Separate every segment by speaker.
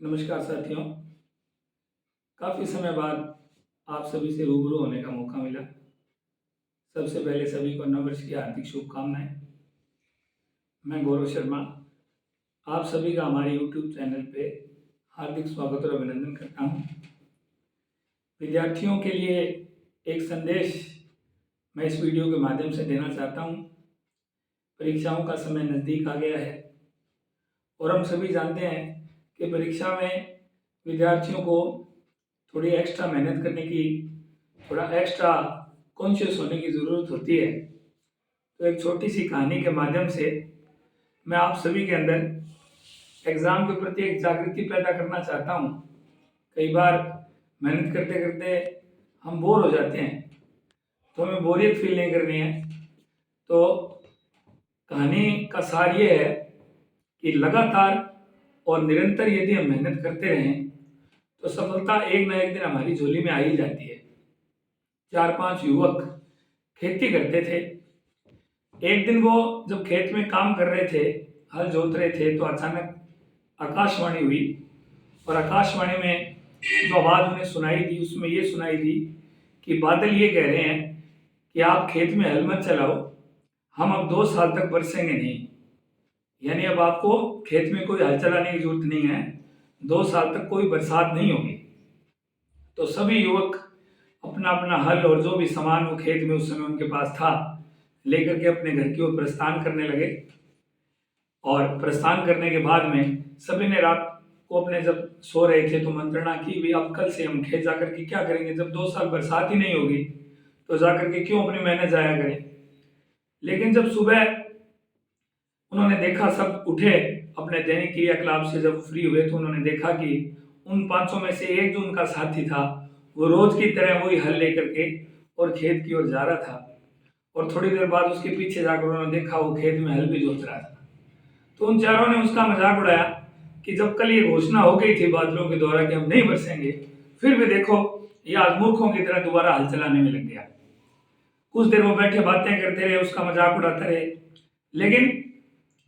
Speaker 1: नमस्कार साथियों। काफ़ी समय बाद आप सभी से रूबरू होने का मौका मिला। सबसे पहले सभी को नववर्ष की हार्दिक शुभकामनाएं। मैं गौरव शर्मा आप सभी का हमारे यूट्यूब चैनल पे हार्दिक स्वागत और अभिनंदन करता हूं। विद्यार्थियों के लिए एक संदेश मैं इस वीडियो के माध्यम से देना चाहता हूं। परीक्षाओं का समय नज़दीक आ गया है और हम सभी जानते हैं कि परीक्षा में विद्यार्थियों को थोड़ी एक्स्ट्रा मेहनत करने की, थोड़ा एक्स्ट्रा कॉन्शियस होने की ज़रूरत होती है। तो एक छोटी सी कहानी के माध्यम से मैं आप सभी के अंदर एग्ज़ाम के प्रति एक जागृति पैदा करना चाहता हूँ। कई बार मेहनत करते करते हम बोर हो जाते हैं, तो हमें बोरियत फील नहीं करनी है। तो कहानी का सार ये है कि लगातार और निरंतर यदि हम मेहनत करते रहें तो सफलता एक ना एक दिन हमारी झोली में आ ही जाती है। 4-5 युवक खेती करते थे। एक दिन वो जब खेत में काम कर रहे थे, हल जोत रहे थे, तो अचानक आकाशवाणी हुई और आकाशवाणी में जो आवाज़ उन्हें सुनाई दी उसमें ये सुनाई दी कि बादल ये कह रहे हैं कि आप खेत में हल मत चलाओ, हम अब 2 साल तक बरसेंगे नहीं। यानी अब आपको खेत में कोई हल चलाने की जरूरत नहीं है, 2 साल तक कोई बरसात नहीं होगी। तो सभी युवक अपना अपना हल और जो भी सामान वो खेत में उस समय उनके पास था लेकर के अपने घर की ओर प्रस्थान करने लगे। और प्रस्थान करने के बाद में सभी ने रात को अपने जब सो रहे थे तो मंत्रणा की भी अब कल से हम खेत जाकर के क्या करेंगे, जब 2 साल बरसात ही नहीं होगी तो जाकर के क्यों अपनी मेहनत जाया करें। लेकिन जब सुबह उन्होंने देखा, सब उठे अपने दैनिक क्रियाकलाप से जब फ्री हुए, तो उन्होंने देखा कि उन 500 में से एक जो उनका साथी था वो रोज की तरह वही हल लेकर के और खेत की ओर जा रहा था। और थोड़ी देर बाद उसके पीछे जाकर उन्होंने देखा वो खेत में हल भी जोत रहा था। तो उन चारों ने उसका मजाक उड़ाया कि जब कल ये घोषणा हो गई थी बादलों के द्वारा कि हम नहीं बरसेंगे, फिर भी देखो ये आज मूर्खों की तरह दोबारा हल चलाने में लग गया। कुछ देर वो बैठे बातें करते रहे, उसका मजाक उड़ाते रहे। लेकिन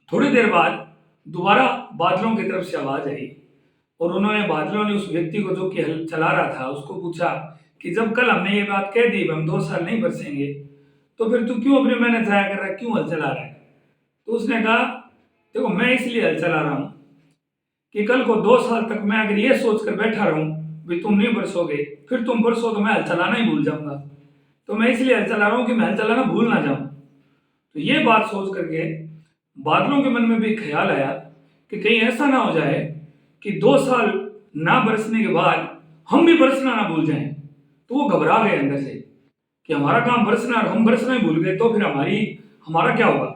Speaker 1: थोड़ी देर बाद दोबारा बादलों की तरफ से आवाज आई और उन्होंने बादलों ने उस व्यक्ति को जो कि हल चला रहा था उसको पूछा कि जब कल हमने ये बात कह दी हम 2 साल नहीं बरसेंगे, तो फिर तू क्यों अपनी मेहनत जाया कर रहा है, क्यों हल चला रहा है। तो उसने कहा देखो मैं इसलिए हल चला रहा हूँ कि कल को 2 साल तक मैं अगर ये सोच कर बैठा रहूं भी तुम नहीं बरसोगे, फिर तुम बरसो तो मैं हल चलाना ही भूल जाऊंगा। तो मैं इसलिए हल चला रहा हूँ कि मैं हल चलाना भूल ना जाऊं। तो ये बात सोच करके बादलों के मन में भी ख्याल आया कि कहीं ऐसा ना हो जाए कि 2 साल ना बरसने के बाद हम भी बरसना ना भूल जाएं। तो वो घबरा गए अंदर से कि हमारा काम बरसना और हम बरसना ही भूल गए तो फिर हमारा क्या होगा।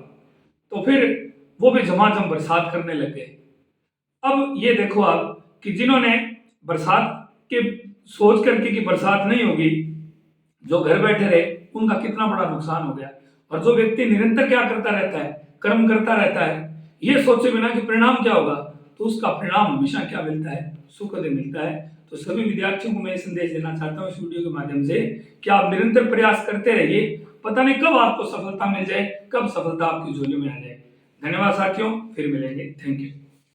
Speaker 1: तो फिर वो भी झमाझम बरसात करने लग गए। अब ये देखो आप कि जिन्होंने बरसात के सोच करके कि बरसात नहीं होगी, जो घर बैठे रहे उनका कितना बड़ा नुकसान हो गया। और जो व्यक्ति निरंतर क्या करता रहता है, कर्म करता रहता है, ये सोचे बिना कि परिणाम क्या होगा, तो उसका परिणाम हमेशा क्या मिलता है, सुखद मिलता है। तो सभी विद्यार्थियों को मैं संदेश देना चाहता हूँ इस वीडियो के माध्यम से कि आप निरंतर प्रयास करते रहिए, पता नहीं कब आपको सफलता मिल जाए, कब सफलता आपकी झोली में आ जाए। धन्यवाद साथियों, फिर मिलेंगे। Thank you.